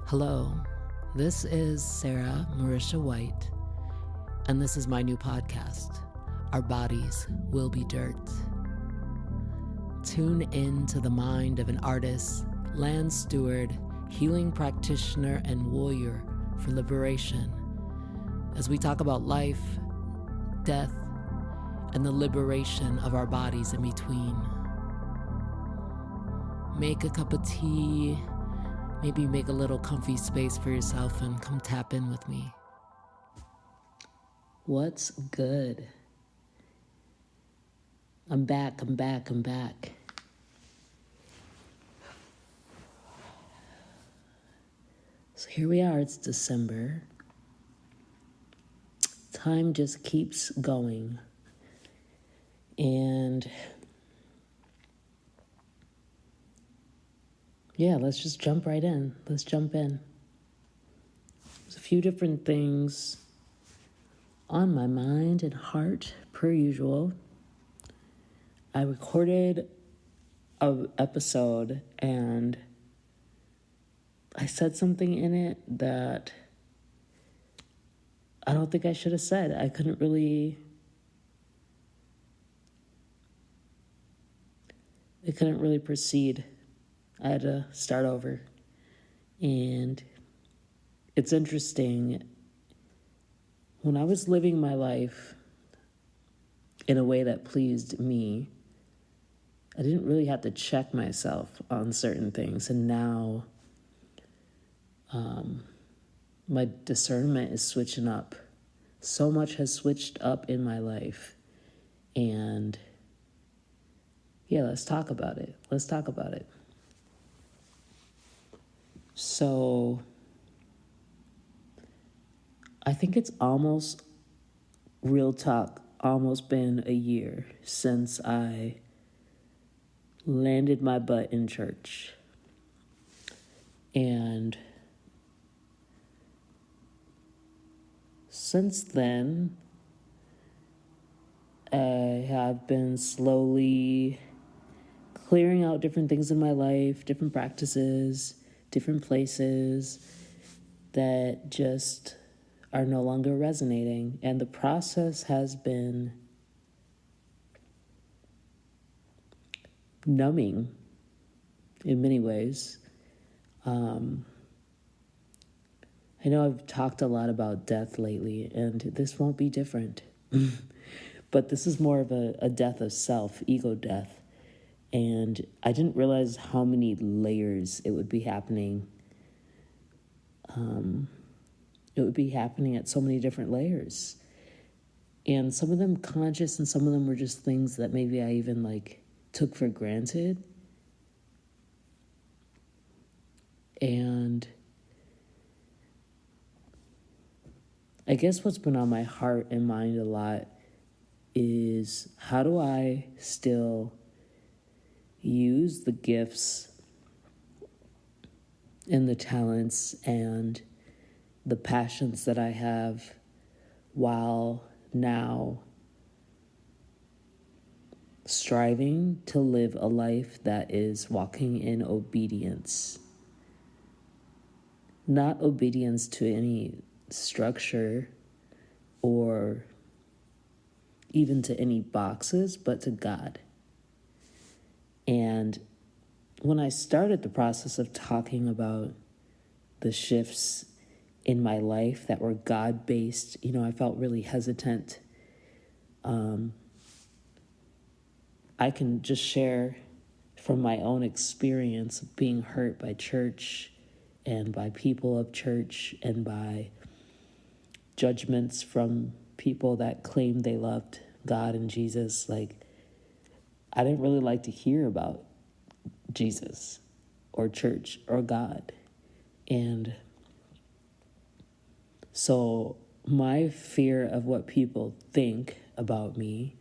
Hello, this is Sarah Marisha White, and this is my new podcast, Our Bodies Will Be Dirt. Tune in to the mind of an artist, land steward, healing practitioner, and warrior for liberation as we talk about life, death, and the liberation of our bodies in between. Make a cup of tea, maybe make a little comfy space for yourself and come tap in with me. What's good? I'm back. So here we are, it's December. Time just keeps going. And yeah, let's just jump right in. Let's jump in. There's a few different things on my mind and heart, per usual. I recorded an episode and I said something in it that I don't think I should have said. I couldn't really proceed. I had to start over. And it's interesting. When I was living my life in a way that pleased me, I didn't really have to check myself on certain things. And now my discernment is switching up. So much has switched up in my life. And yeah, let's talk about it. So I think it's almost, real talk, almost been a year since I landed my butt in church. And since then, I have been slowly clearing out different things in my life, different practices, different places that just are no longer resonating. And the process has been numbing in many ways. I know I've talked a lot about death lately, and this won't be different. But this is more of a death of self, ego death. And I didn't realize how many layers it would be happening. It would be happening at so many different layers. And some of them conscious, and some of them were just things that maybe I even took for granted. And I guess what's been on my heart and mind a lot is, how do I still use the gifts and the talents and the passions that I have while now striving to live a life that is walking in obedience. Not obedience to any structure or even to any boxes, but to God. And when I started the process of talking about the shifts in my life that were God-based, I felt really hesitant. I can just share from my own experience of being hurt by church and by people of church and by judgments from people that claimed they loved God and Jesus. I didn't really like to hear about Jesus or church or God. And so my fear of what people think about me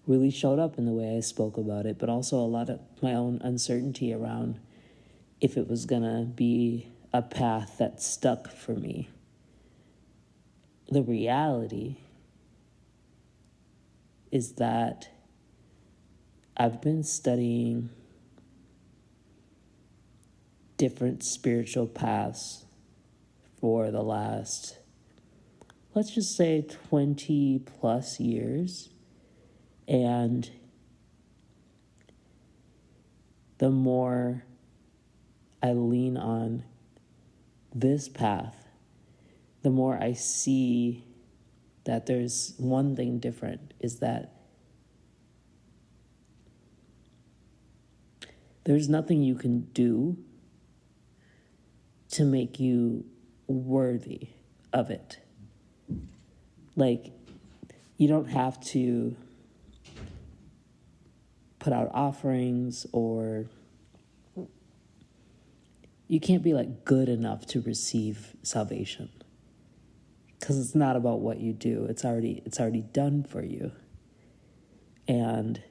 really showed up in the way I spoke about it, but also a lot of my own uncertainty around if it was gonna be a path that stuck for me. The reality is that I've been studying different spiritual paths for the last, let's just say 20 plus years. And the more I lean on this path, the more I see that there's one thing different, is that there's nothing you can do to make you worthy of it. Like, you don't have to put out offerings, or you can't be like good enough to receive salvation, because it's not about what you do. It's already done for you. And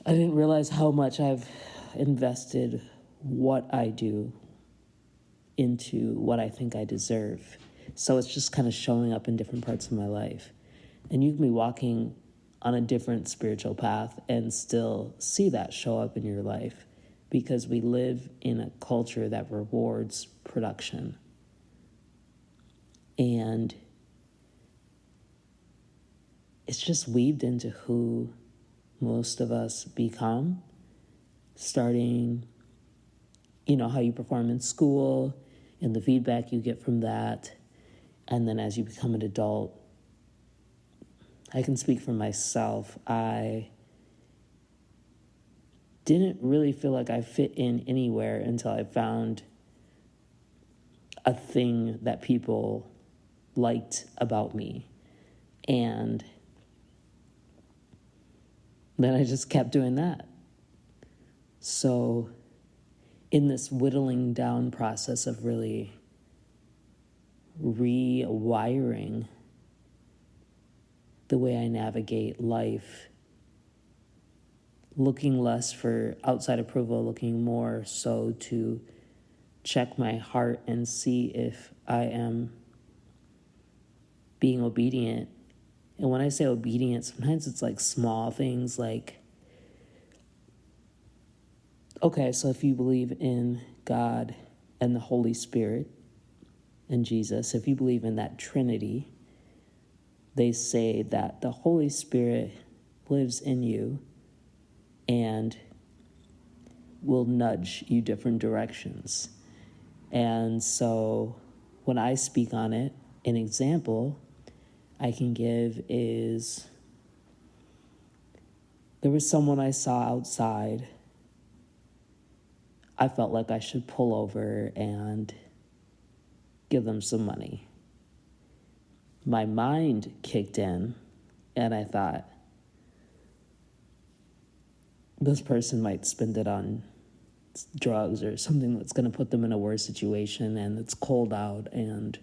I didn't realize how much I've invested what I do into what I think I deserve. So it's just kind of showing up in different parts of my life. And you can be walking on a different spiritual path and still see that show up in your life, because we live in a culture that rewards production. And it's just weaved into who most of us become, starting, how you perform in school and the feedback you get from that. And then as you become an adult, I can speak for myself. I didn't really feel like I fit in anywhere until I found a thing that people liked about me. And then I just kept doing that. So in this whittling down process of really rewiring the way I navigate life, looking less for outside approval, looking more so to check my heart and see if I am being obedient. And when I say obedient, sometimes it's like small things like, okay, so if you believe in God and the Holy Spirit and Jesus, if you believe in that Trinity, they say that the Holy Spirit lives in you and will nudge you different directions. And so when I speak on it, an example I can give is, there was someone I saw outside. I felt like I should pull over and give them some money. My mind kicked in, and I thought, this person might spend it on drugs or something that's going to put them in a worse situation, and it's cold out, and,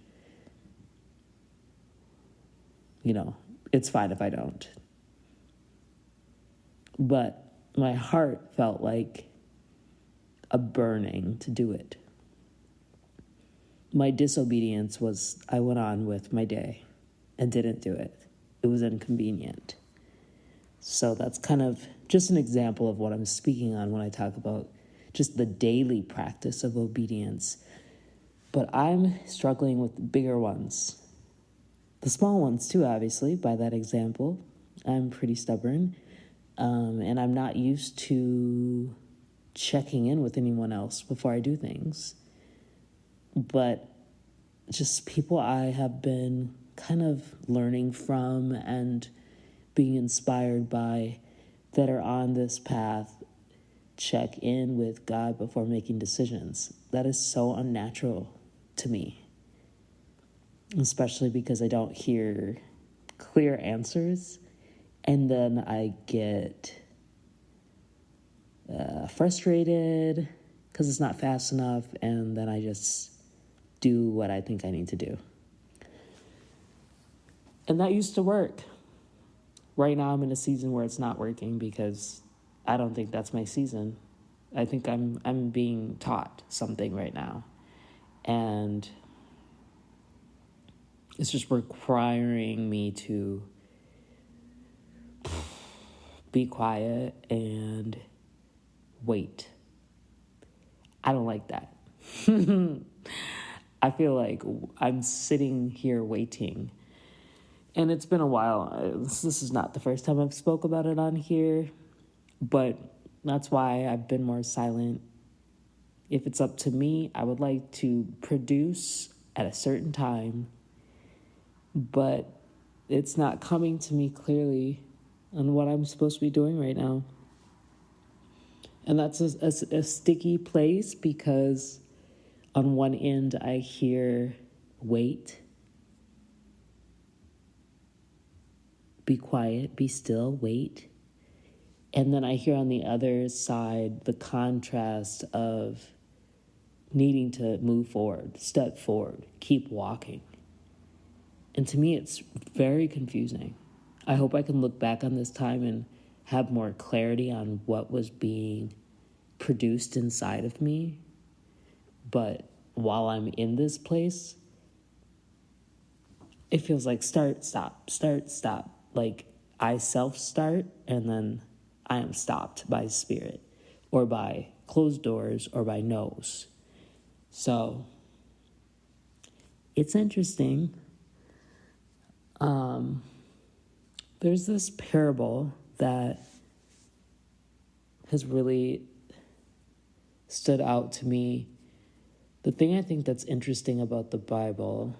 it's fine if I don't. But my heart felt like a burning to do it. My disobedience was, I went on with my day and didn't do it. It was inconvenient. So that's kind of just an example of what I'm speaking on when I talk about just the daily practice of obedience. But I'm struggling with the bigger ones. The small ones too, obviously, by that example. I'm pretty stubborn. And I'm not used to checking in with anyone else before I do things. But just people I have been kind of learning from and being inspired by that are on this path, check in with God before making decisions. That is so unnatural to me, especially because I don't hear clear answers, and then I get frustrated because it's not fast enough, and then I just do what I think I need to do. And that used to work. Right now I'm in a season where it's not working because I don't think that's my season. I think I'm being taught something right now. And it's just requiring me to be quiet and wait. I don't like that. I feel like I'm sitting here waiting. And it's been a while. This is not the first time I've spoke about it on here, but that's why I've been more silent. If it's up to me, I would like to produce at a certain time, but it's not coming to me clearly on what I'm supposed to be doing right now. And that's a sticky place because on one end I hear wait, be quiet, be still, wait. And then I hear on the other side the contrast of needing to move forward, step forward, keep walking. And to me, it's very confusing. I hope I can look back on this time and have more clarity on what was being produced inside of me. But while I'm in this place, it feels like start, stop, start, stop. Like I self-start and then I am stopped by spirit or by closed doors or by no's. So it's interesting. There's this parable that has really stood out to me. The thing I think that's interesting about the Bible,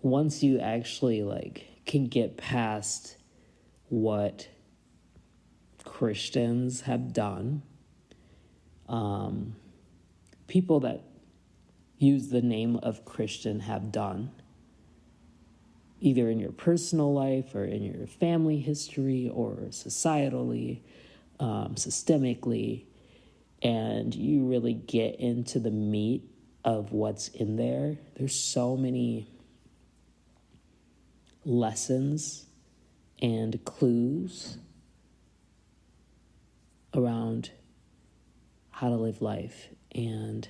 once you actually can get past what Christians have done, people that use the name of Christian have done, either in your personal life or in your family history or societally, systemically, and you really get into the meat of what's in there. There's so many lessons and clues around how to live life. And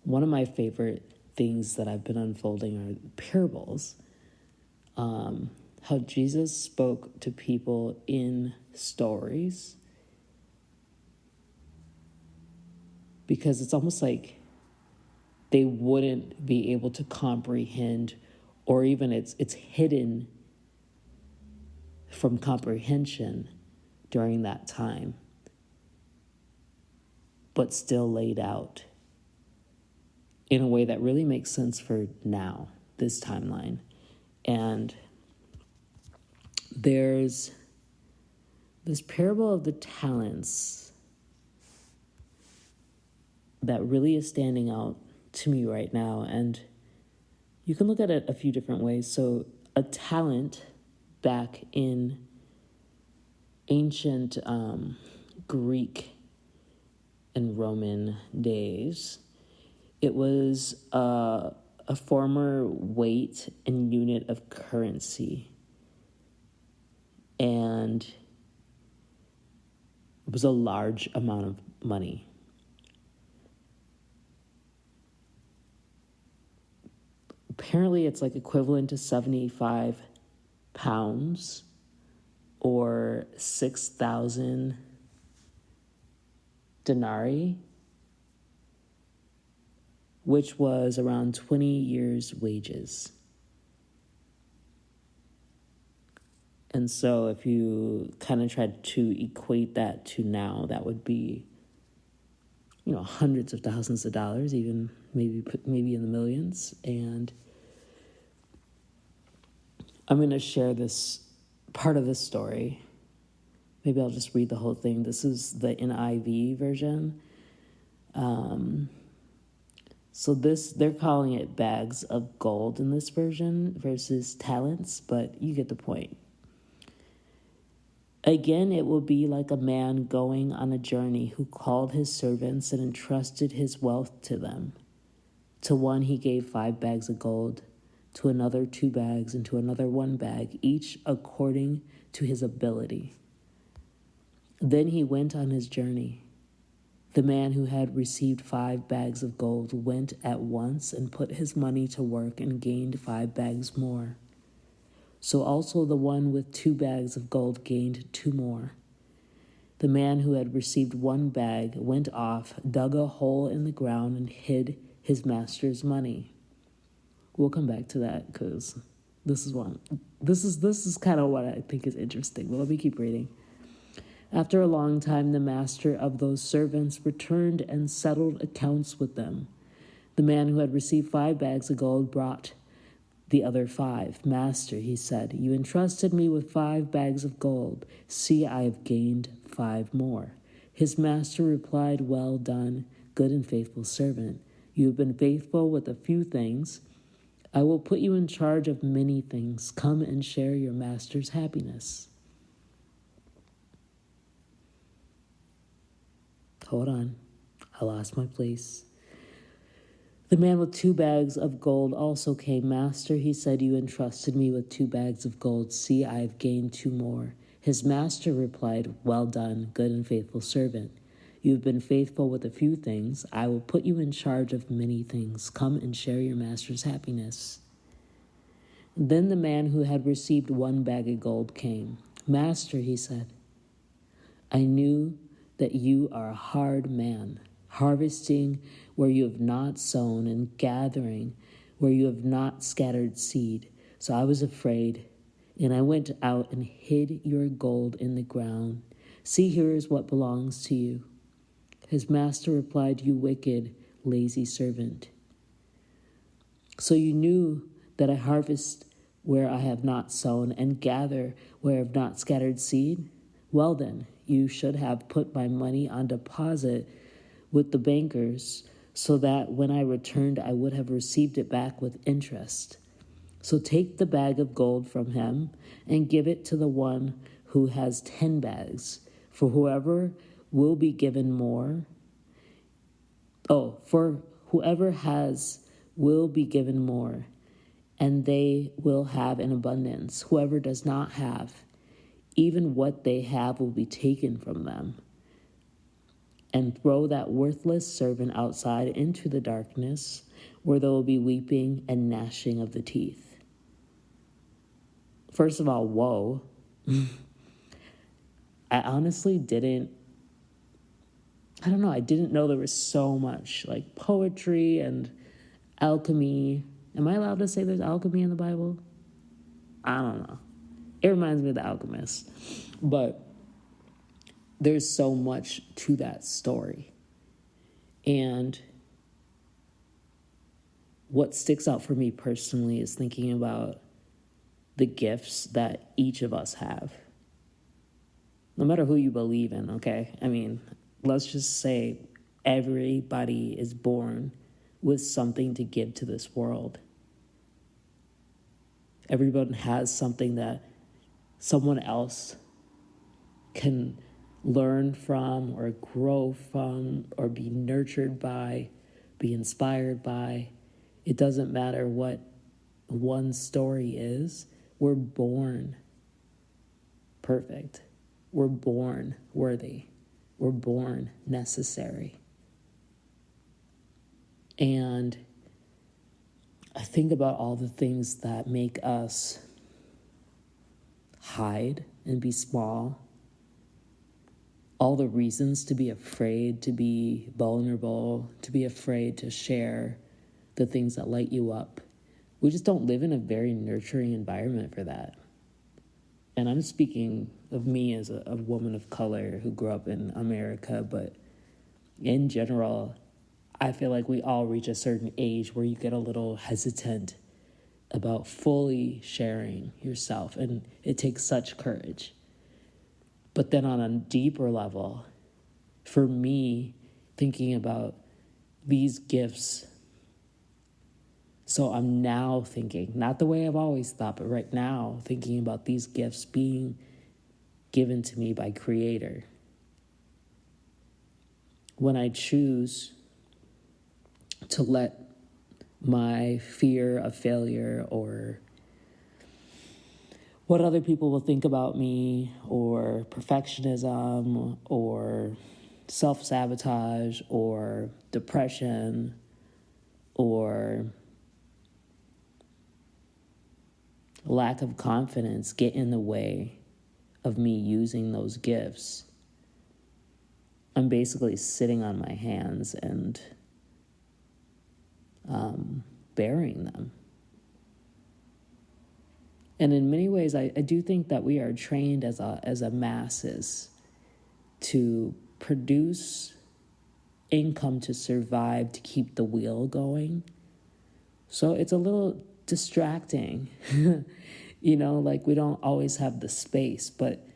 one of my favorite things that I've been unfolding are parables. How Jesus spoke to people in stories. Because it's almost like they wouldn't be able to comprehend, or even it's hidden from comprehension during that time, but still laid out in a way that really makes sense for now, this timeline. And there's this parable of the talents that really is standing out to me right now. And you can look at it a few different ways. So a talent back in ancient Greek and Roman days, it was a former weight and unit of currency. And it was a large amount of money. Apparently, it's equivalent to 75 pounds or 6,000 denarii, which was around 20 years' wages. And so if you kind of tried to equate that to now, that would be, hundreds of thousands of dollars, even maybe in the millions. And I'm going to share this part of this story. Maybe I'll just read the whole thing. This is the NIV version. So they're calling it bags of gold in this version versus talents, but you get the point. Again, it will be like a man going on a journey who called his servants and entrusted his wealth to them. To one he gave 5 bags of gold, to another 2 bags, and to another 1 bag, each according to his ability. Then he went on his journey. The man who had received 5 bags of gold went at once and put his money to work and gained 5 bags more. So also the one with 2 bags of gold gained 2 more. The man who had received 1 bag went off, dug a hole in the ground, and hid his master's money. We'll come back to that because this is kind of what I think is interesting. But let me keep reading. After a long time, the master of those servants returned and settled accounts with them. The man who had received 5 bags of gold brought the other 5. Master, he said, you entrusted me with 5 bags of gold. See, I have gained 5 more. His master replied, well done, good and faithful servant. You have been faithful with a few things. I will put you in charge of many things. Come and share your master's happiness. Hold on. I lost my place. The man with 2 bags of gold also came. Master, he said, you entrusted me with 2 bags of gold. See, I have gained 2 more. His master replied, well done, good and faithful servant. You have been faithful with a few things. I will put you in charge of many things. Come and share your master's happiness. Then the man who had received 1 bag of gold came. Master, he said, I knew that you are a hard man, harvesting where you have not sown and gathering where you have not scattered seed. So I was afraid, and I went out and hid your gold in the ground. See, here is what belongs to you. His master replied, you wicked, lazy servant. So you knew that I harvest where I have not sown and gather where I have not scattered seed? Well then, you should have put my money on deposit with the bankers, so that when I returned, I would have received it back with interest. So take the bag of gold from him and give it to the one who has 10 bags. For whoever will be given more. For whoever has will be given more, and they will have an abundance. Whoever does not have, even what they have will be taken from them. And throw that worthless servant outside into the darkness, where there will be weeping and gnashing of the teeth. First of all, whoa. I honestly didn't know there was so much like poetry and alchemy. Am I allowed to say there's alchemy in the Bible? I don't know. It reminds me of The Alchemist. But there's so much to that story. And what sticks out for me personally is thinking about the gifts that each of us have. No matter who you believe in, okay? I mean, let's just say everybody is born with something to give to this world. Everyone has something that someone else can learn from or grow from or be nurtured by, be inspired by. It doesn't matter what one's story is. We're born perfect. We're born worthy. We're born necessary. And I think about all the things that make us hide and be small. All the reasons to be afraid, to be vulnerable, to be afraid to share the things that light you up. We just don't live in a very nurturing environment for that. And I'm speaking of me as a woman of color who grew up in America, but in general, I feel like we all reach a certain age where you get a little hesitant about fully sharing yourself, and it takes such courage. But then on a deeper level, for me, thinking about these gifts, so I'm now thinking, not the way I've always thought, but right now, thinking about these gifts being given to me by Creator. When I choose to let my fear of failure or what other people will think about me or perfectionism or self-sabotage or depression or lack of confidence get in the way of me using those gifts, I'm basically sitting on my hands and burying them. And in many ways, I do think that we are trained as a masses to produce income to survive, to keep the wheel going. So it's a little distracting, like we don't always have the space, but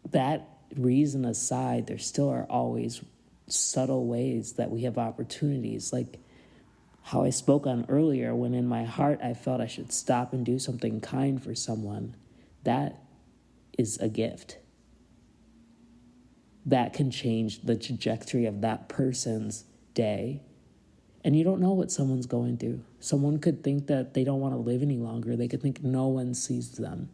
that reason aside, there still are always subtle ways that we have opportunities, like how I spoke on earlier, when in my heart I felt I should stop and do something kind for someone. That is a gift. That can change the trajectory of that person's day. And you don't know what someone's going through. Someone could think that they don't want to live any longer. They could think no one sees them.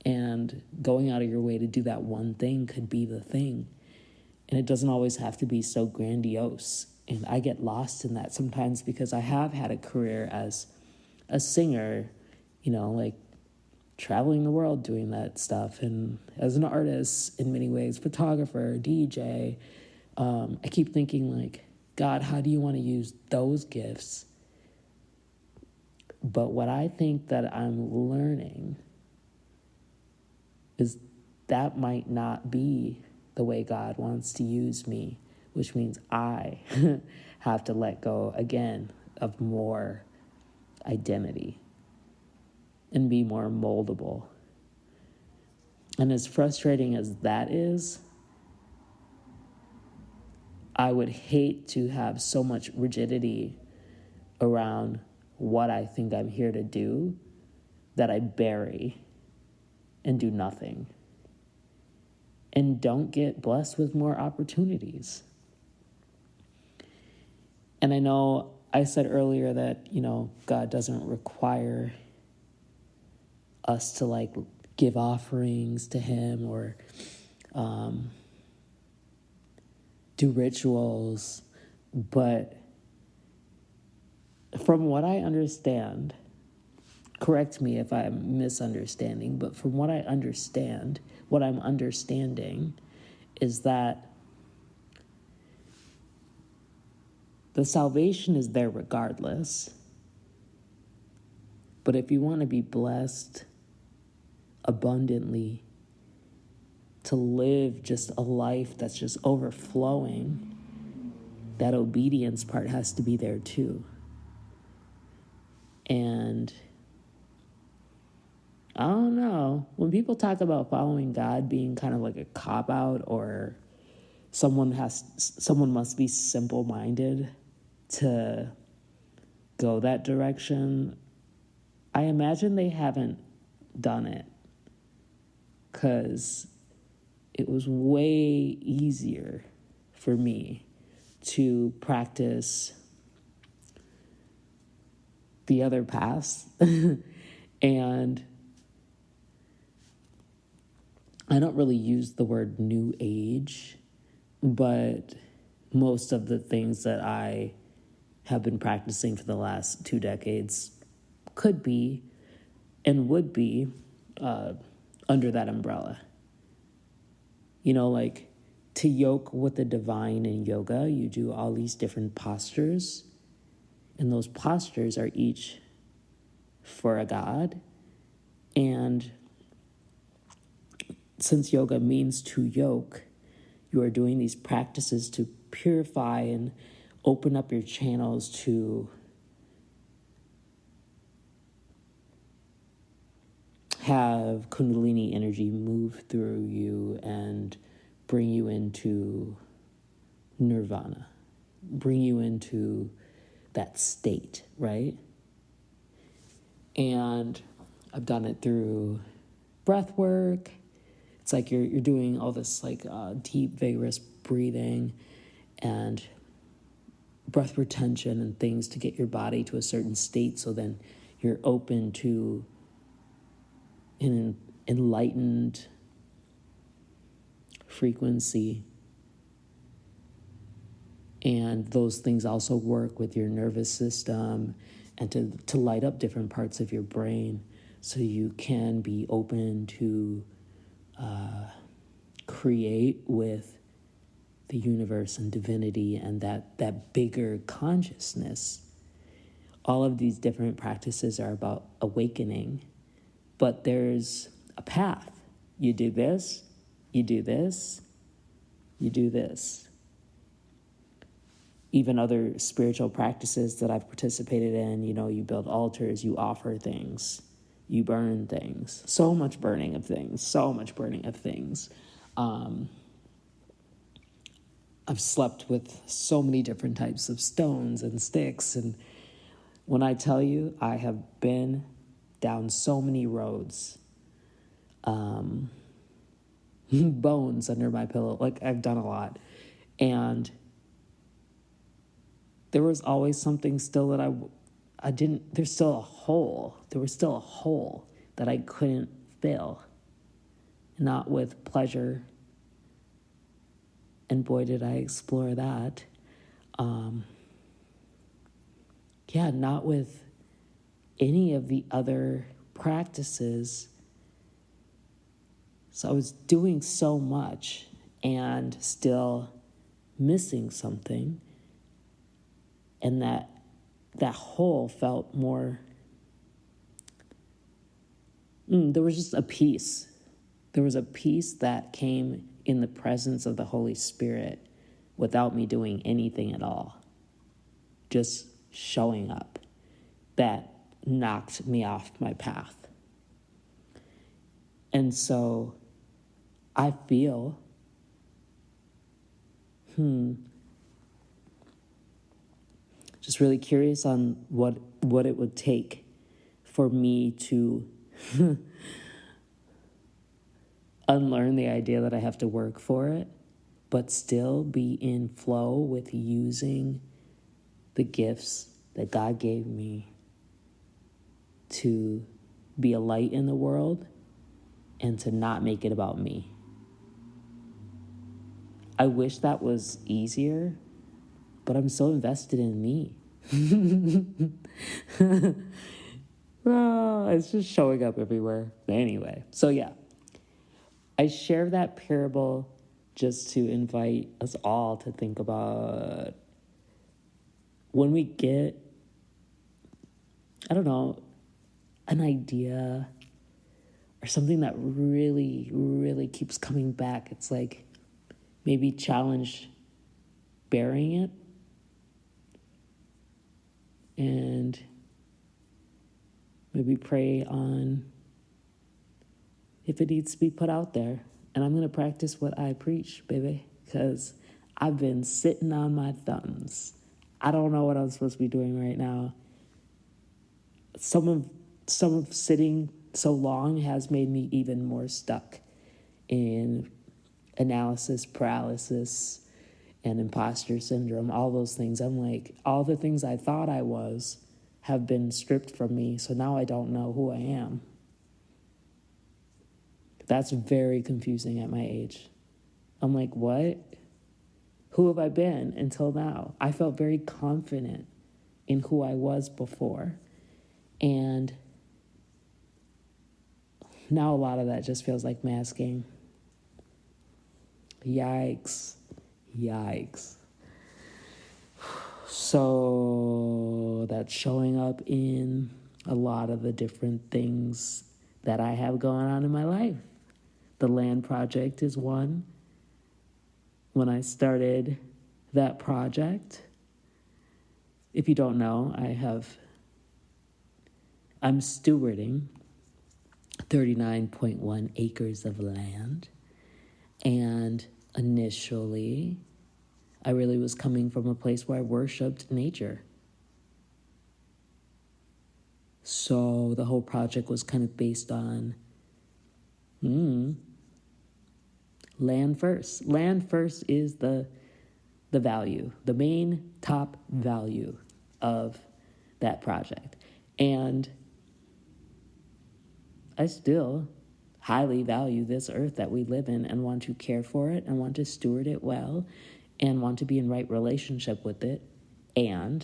And going out of your way to do that one thing could be the thing. And it doesn't always have to be so grandiose. And I get lost in that sometimes because I have had a career as a singer, like traveling the world doing that stuff. And as an artist, in many ways, photographer, DJ, I keep thinking like, God, how do you want to use those gifts? But what I think that I'm learning is that might not be the way God wants to use me, which means I have to let go again of more identity and be more moldable. And as frustrating as that is, I would hate to have so much rigidity around what I think I'm here to do that I bury and do nothing and don't get blessed with more opportunities. And I know I said earlier that, God doesn't require us to give offerings to him or do rituals, but from what I understand, correct me if I'm misunderstanding, but from what I understand, what I'm understanding is that the salvation is there regardless. But if you want to be blessed abundantly, to live just a life that's just overflowing, that obedience part has to be there too. And I don't know, when people talk about following God being kind of like a cop-out or someone must be simple-minded to go that direction, I imagine they haven't done it, because it was way easier for me to practice the other paths. And I don't really use the word new age, but most of the things that I have been practicing for the last 2 decades could be and would be under that umbrella. Like to yoke with the divine in yoga, you do all these different postures, and those postures are each for a god. And since yoga means to yoke, you are doing these practices to purify and open up your channels to have Kundalini energy move through you and bring you into nirvana, bring you into that state, right? And I've done it through breath work. It's like you're doing all this deep, vigorous breathing and breath retention and things to get your body to a certain state, so then you're open to an enlightened frequency. And those things also work with your nervous system and to light up different parts of your brain so you can be open to create with the universe and divinity and that bigger consciousness. All of these different practices are about awakening, but there's a path. You do this, you do this, you do this. Even other spiritual practices that I've participated in, you build altars, you offer things, you burn things. So much burning of things. I've slept with so many different types of stones and sticks. And when I tell you, I have been down so many roads, bones under my pillow. Like, I've done a lot. And there was always something still that I didn't, there was still a hole that I couldn't fill. Not with pleasure. And boy, did I explore that. Not with any of the other practices. So I was doing so much and still missing something. And that hole felt more, there was just a peace. There was a peace that came in the presence of the Holy Spirit without me doing anything at all. Just showing up. That knocked me off my path. And so I feel, just really curious on what it would take for me to unlearn the idea that I have to work for it, but still be in flow with using the gifts that God gave me to be a light in the world and to not make it about me. I wish that was easier, but I'm so invested in me. It's just showing up everywhere. Anyway, so yeah. I share that parable just to invite us all to think about when we get, an idea or something that really, really keeps coming back. It's like maybe challenge burying it and maybe pray on if it needs to be put out there. And I'm going to practice what I preach, baby, because I've been sitting on my thumbs. I don't know what I'm supposed to be doing right now. Some of sitting so long has made me even more stuck in analysis paralysis and imposter syndrome, all those things. I'm like, all the things I thought I was have been stripped from me, so now I don't know who I am. That's very confusing at my age. I'm like, what? Who have I been until now? I felt very confident in who I was before. And now a lot of that just feels like masking. Yikes. So that's showing up in a lot of the different things that I have going on in my life. The land project is one. When I started that project, if you don't know, I'm stewarding 39.1 acres of land. And initially, I really was coming from a place where I worshiped nature. So the whole project was kind of based on land first. Land first is the value, the main top value of that project. And I still highly value this earth that we live in and want to care for it and want to steward it well and want to be in right relationship with it. And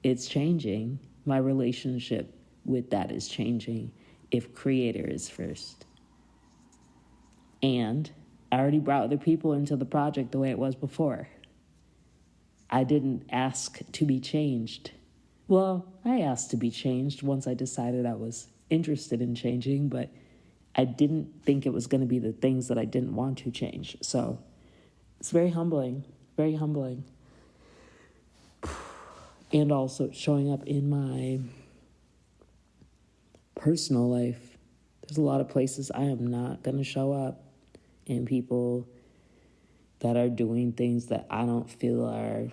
it's changing. My relationship with that is changing if creator is first. And I already brought other people into the project the way it was before. I didn't ask to be changed. Well, I asked to be changed once I decided I was interested in changing, but I didn't think it was going to be the things that I didn't want to change. So it's very humbling, very humbling. And also showing up in my personal life. There's a lot of places I am not going to show up, and people that are doing things that I don't feel are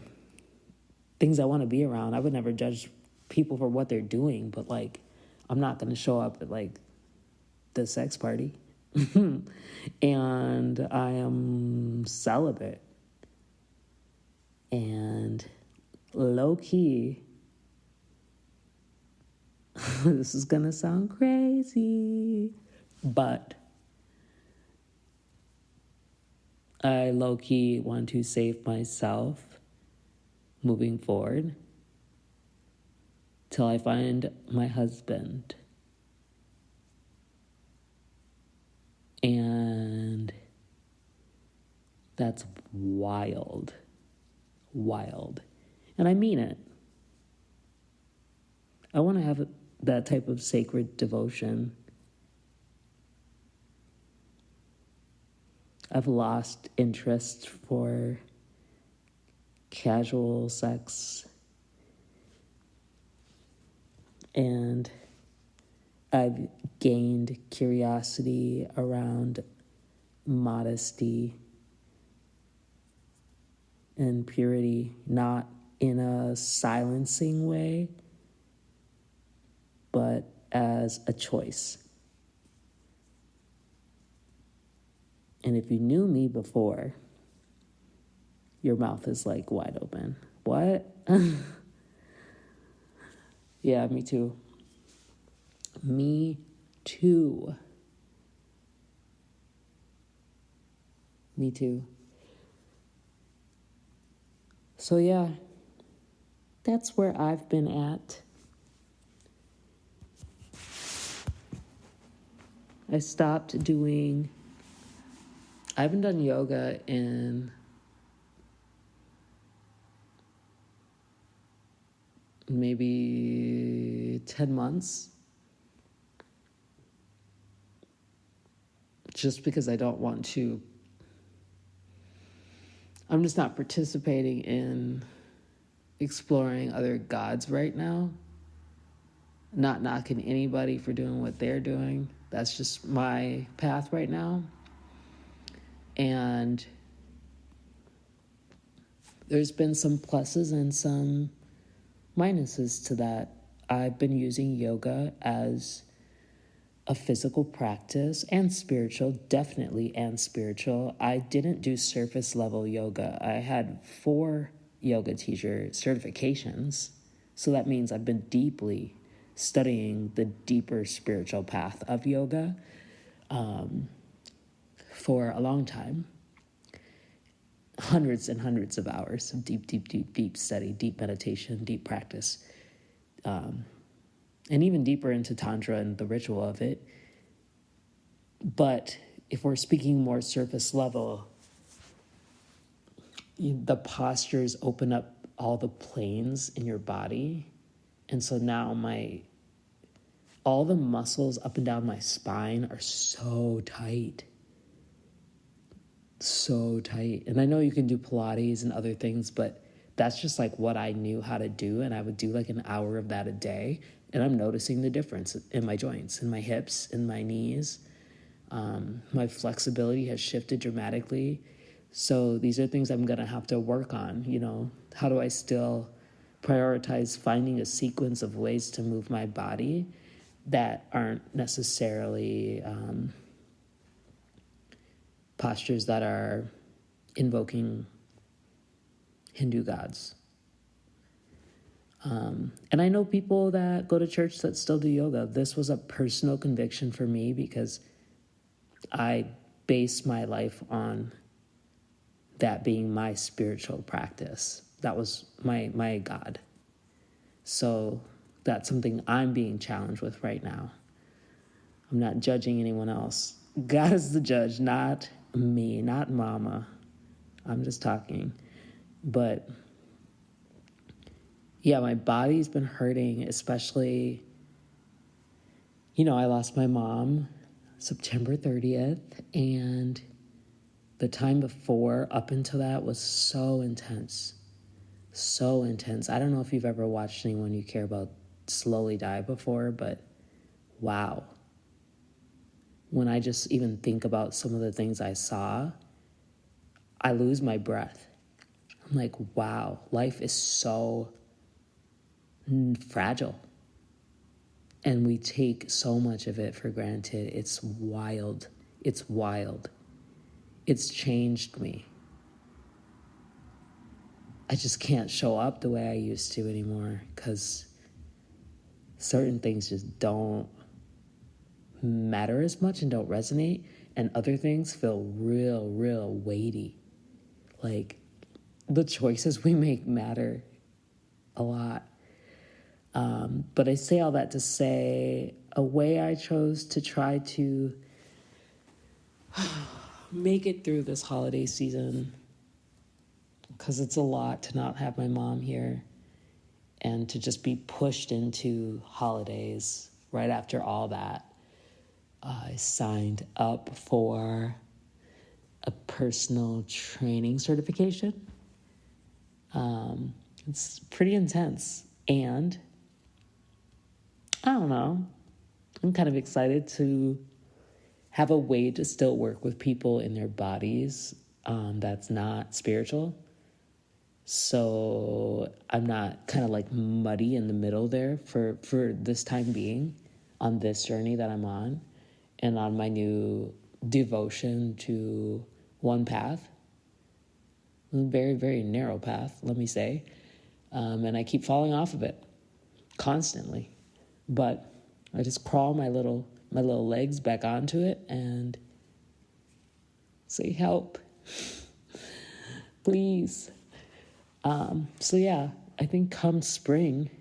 things I want to be around. I would never judge people for what they're doing, but like, I'm not going to show up at like the sex party. And I am celibate. And low key, this is going to sound crazy, but I low key want to save myself moving forward till I find my husband. And that's wild. Wild. And I mean it. I want to have that type of sacred devotion. I've lost interest for casual sex, and I've gained curiosity around modesty and purity, not in a silencing way, but as a choice. And if you knew me before, your mouth is like wide open. What? Yeah, me too. Me too. Me too. So yeah, that's where I've been at. I haven't done yoga in maybe 10 months. Just because I'm just not participating in exploring other gods right now. Not knocking anybody for doing what they're doing. That's just my path right now. And there's been some pluses and some minuses to that. I've been using yoga as a physical practice and spiritual, definitely, and spiritual. I didn't do surface level yoga. I had 4 yoga teacher certifications. So that means I've been deeply studying the deeper spiritual path of yoga for a long time. Hundreds and hundreds of hours of deep study, deep meditation, deep practice. And even deeper into Tantra and the ritual of it. But if we're speaking more surface level, the postures open up all the planes in your body. And so now all the muscles up and down my spine are so tight. So tight. And I know you can do Pilates and other things, but that's just like what I knew how to do. And I would do like an hour of that a day. And I'm noticing the difference in my joints, in my hips, in my knees. My flexibility has shifted dramatically. So these are things I'm going to have to work on. How do I still prioritize finding a sequence of ways to move my body that aren't necessarily postures that are invoking Hindu gods. And I know people that go to church that still do yoga. This was a personal conviction for me because I base my life on that being my spiritual practice. That was my God. So that's something I'm being challenged with right now. I'm not judging anyone else. God is the judge, not me, not mama. I'm just talking. But yeah, my body's been hurting, especially, I lost my mom September 30th, and the time before, up until that, was so intense. So intense. I don't know if you've ever watched anyone you care about slowly die before, but wow. When I just even think about some of the things I saw, I lose my breath. I'm like, wow, life is so fragile. And we take so much of it for granted. It's wild. It's wild. It's changed me. I just can't show up the way I used to anymore because certain things just don't matter as much and don't resonate, and other things feel real weighty. Like, the choices we make matter a lot. But I say all that to say, a way I chose to try to make it through this holiday season, because it's a lot to not have my mom here and to just be pushed into holidays right after all that. I signed up for a personal training certification. It's pretty intense, and I don't know, I'm kind of excited to have a way to still work with people in their bodies that's not spiritual. So I'm not kind of like muddy in the middle there for this time being on this journey that I'm on and on my new devotion to one path. A very, very narrow path, let me say. And I keep falling off of it constantly. But I just crawl my little legs back onto it and say, help, please. So yeah, I think come spring,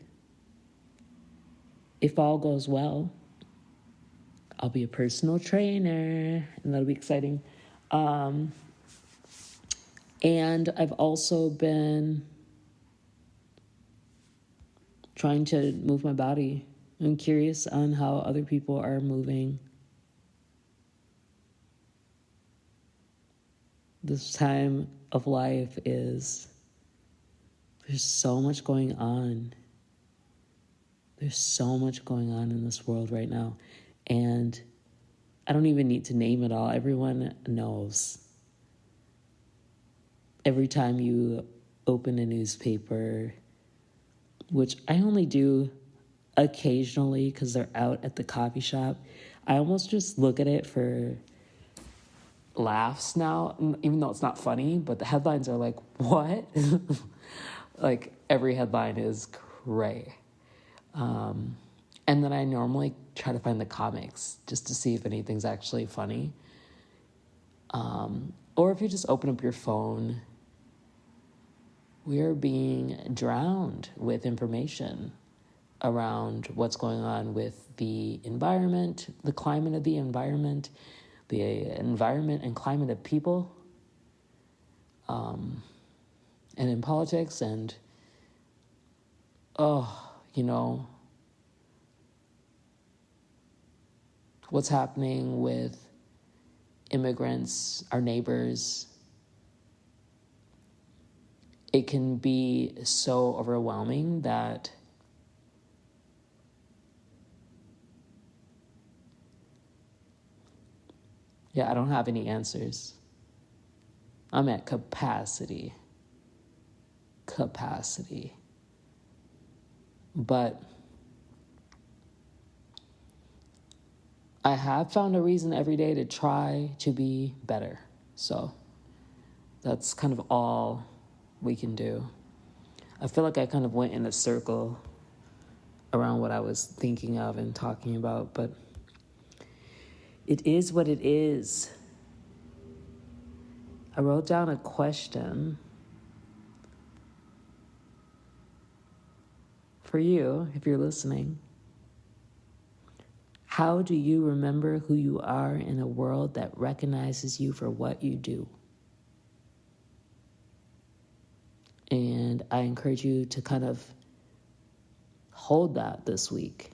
if all goes well, I'll be a personal trainer, and that'll be exciting. And I've also been trying to move my body. I'm curious on how other people are moving. This time of life there's so much going on. There's so much going on in this world right now. And I don't even need to name it all. Everyone knows. Every time you open a newspaper, which I only do occasionally because they're out at the coffee shop, I almost just look at it for laughs now, even though it's not funny, but the headlines are like, what? Like, every headline is cray. And then I normally try to find the comics just to see if anything's actually funny. Or if you just open up your phone, we are being drowned with information around what's going on with the environment, the climate of the environment and climate of people, and in politics, and what's happening with immigrants, our neighbors. It can be so overwhelming that I don't have any answers. I'm at capacity. But I have found a reason every day to try to be better. So that's kind of all we can do. I feel like I kind of went in a circle around what I was thinking of and talking about, but it is what it is. I wrote down a question for you, if you're listening. How do you remember who you are in a world that recognizes you for what you do? And I encourage you to kind of hold that this week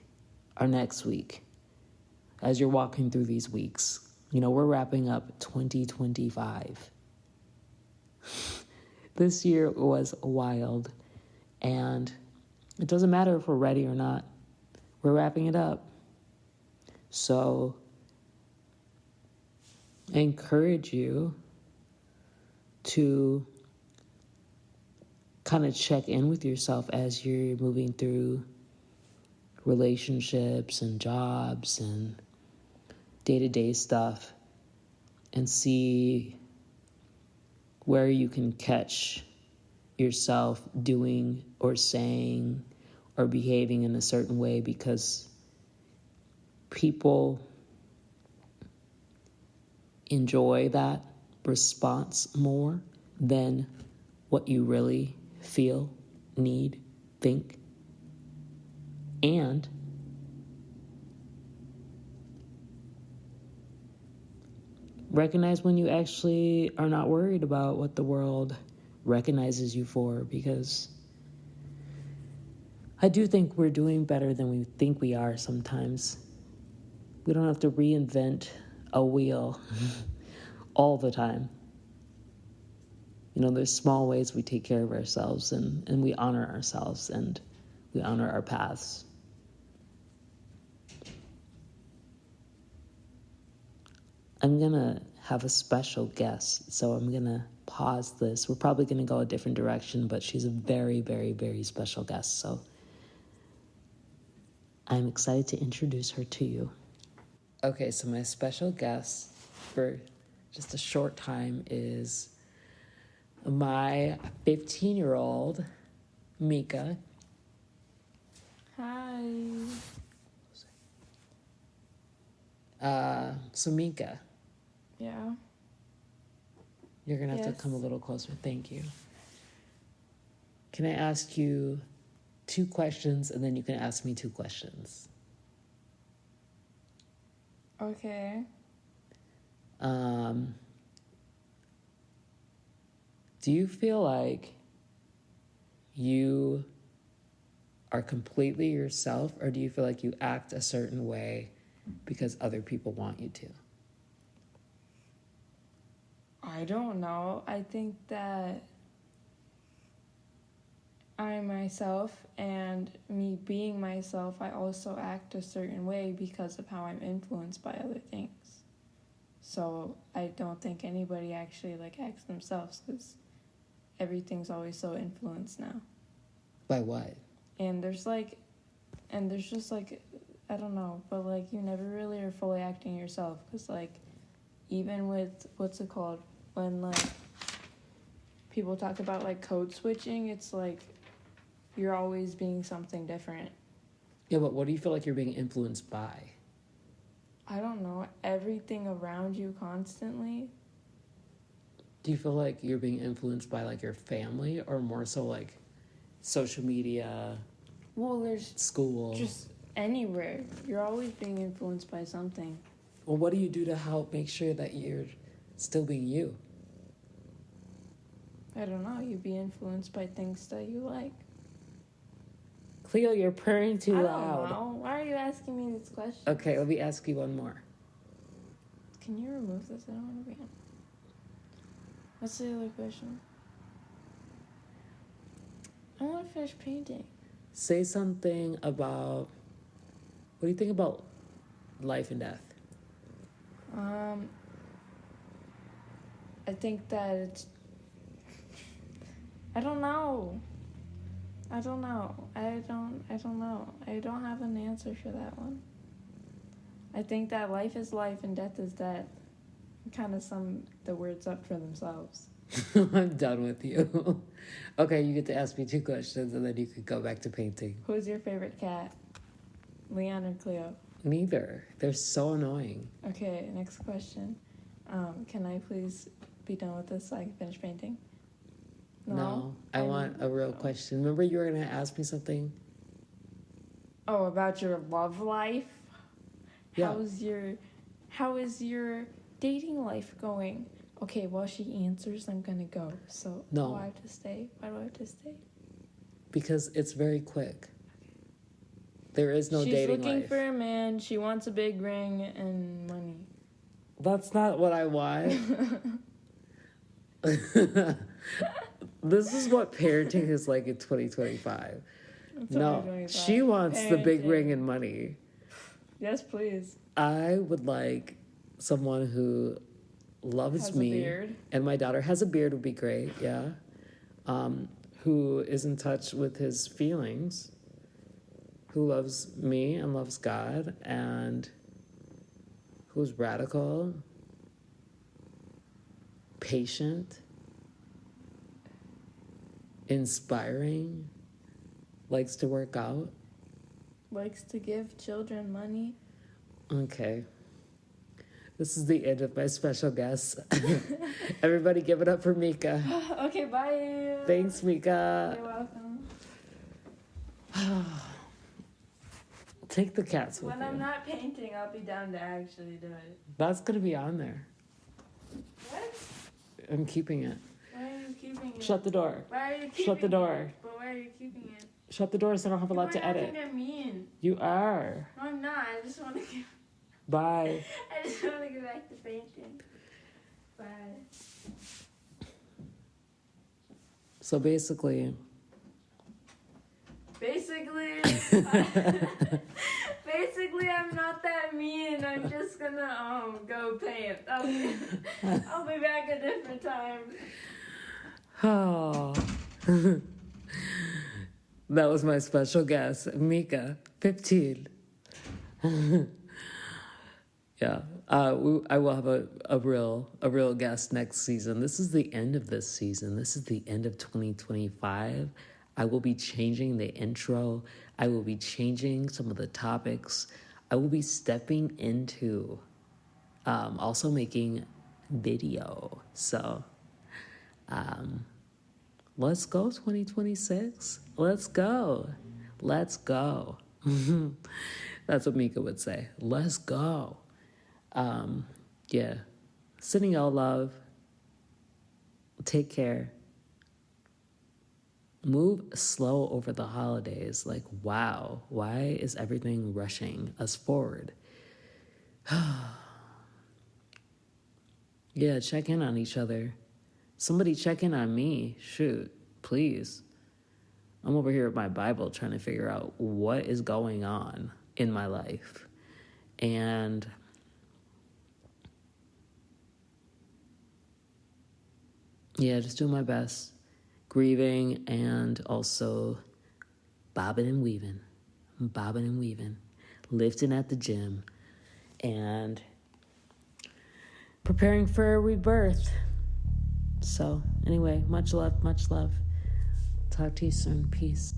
or next week as you're walking through these weeks. You know, we're wrapping up 2025. This year was wild, and it doesn't matter if we're ready or not. We're wrapping it up. So I encourage you to kind of check in with yourself as you're moving through relationships and jobs and day-to-day stuff, and see where you can catch yourself doing or saying or behaving in a certain way, because people enjoy that response more than what you really feel, need, think. And recognize when you actually are not worried about what the world recognizes you for, because I do think we're doing better than we think we are sometimes. We don't have to reinvent a wheel all the time. You know, there's small ways we take care of ourselves, and we honor ourselves, and we honor our paths. I'm going to have a special guest, so I'm going to pause this. We're probably going to go a different direction, but she's a very, very, very special guest, so I'm excited to introduce her to you. Okay, so my special guest for just a short time is my 15-year-old, Mika. Hi. So Mika. Yeah. You're going to have to come a little closer. Thank you. Can I ask you 2 questions, and then you can ask me 2 questions? Okay. Do you feel like you are completely yourself, or do you feel like you act a certain way because other people want you to? I don't know. I think that I'm myself, and me being myself, I also act a certain way because of how I'm influenced by other things. So I don't think anybody actually acts themselves, because everything's always so influenced now. By what? And there's just I don't know, but you never really are fully acting yourself, because even with what's it called, when people talk about code switching, it's you're always being something different. Yeah, but what do you feel like you're being influenced by? I don't know, everything around you constantly. Do you feel like you're being influenced by your family, or more so social media? Well, there's school, just anywhere. You're always being influenced by something. Well, what do you do to help make sure that you're still being you? I don't know, you be influenced by things that you like. Cleo, you're purring too loud. I don't know. Why are you asking me these questions? Okay, let me ask you one more. Can you remove this? I don't want to be on. What's the other question? I want to finish painting. Say something about, what do you think about life and death? I think that it's, I don't know. I don't know. I don't have an answer for that one. I think that life is life and death is death. Kind of sum the words up for themselves. I'm done with you. Okay, you get to ask me 2 questions, and then you could go back to painting. Who's your favorite cat? Leon or Cleo? Neither. They're so annoying. Okay, next question. Can I please be done with this so I can finish painting? No, I want a real question. Remember you were going to ask me something? Oh, about your love life? Yeah. How is your dating life going? Okay, while she answers, I'm gonna go. So No. do I have to stay? Why do I have to stay? Because it's very quick. There is no She's dating looking life. for a man. She wants a big ring and money. That's not what I want. This is what parenting is like in 2025. No, she wants the big ring and money. Yes, please. I would like someone who loves Has me. a beard. And my daughter has a beard would be great, yeah. Who is in touch with his feelings, who loves me and loves God, and who's radical, patient, inspiring, likes to work out. Likes to give children money. Okay. This is the end of my special guest. Everybody give it up for Mika. Okay, bye. Thanks, Mika. You're welcome. Take the cats with When you. I'm not painting, I'll be down to actually do it. That's going to be on there. What? I'm keeping it. Why are you keeping it? Shut the door. Why are you keeping Shut the door. it? But why are you keeping it? Shut the door so I don't have a lot to I edit. think I'm mean. You are. No, I'm not. I just want to get. Bye. I just want to get back to painting. Bye. So basically, basically, I'm not that mean. I'm just gonna go paint. I'll be back a different time. oh, that was my special guest, Mika, 15. Yeah, I will have a real guest next season. This is the end of this season. This is the end of 2025. I will be changing the intro. I will be changing some of the topics. I will be stepping into also making video. So let's go 2026. Let's go. Let's go. That's what Mika would say. Let's go. Yeah. Sending y'all love. Take care. Move slow over the holidays. Like, wow, why is everything rushing us forward? Yeah, check in on each other. Somebody check in on me. Shoot, please. I'm over here with my Bible trying to figure out what is going on in my life. And yeah, just doing my best. Grieving and also bobbing and weaving. Lifting at the gym. And preparing for a rebirth. So, anyway, much love. Talk to you soon. Peace.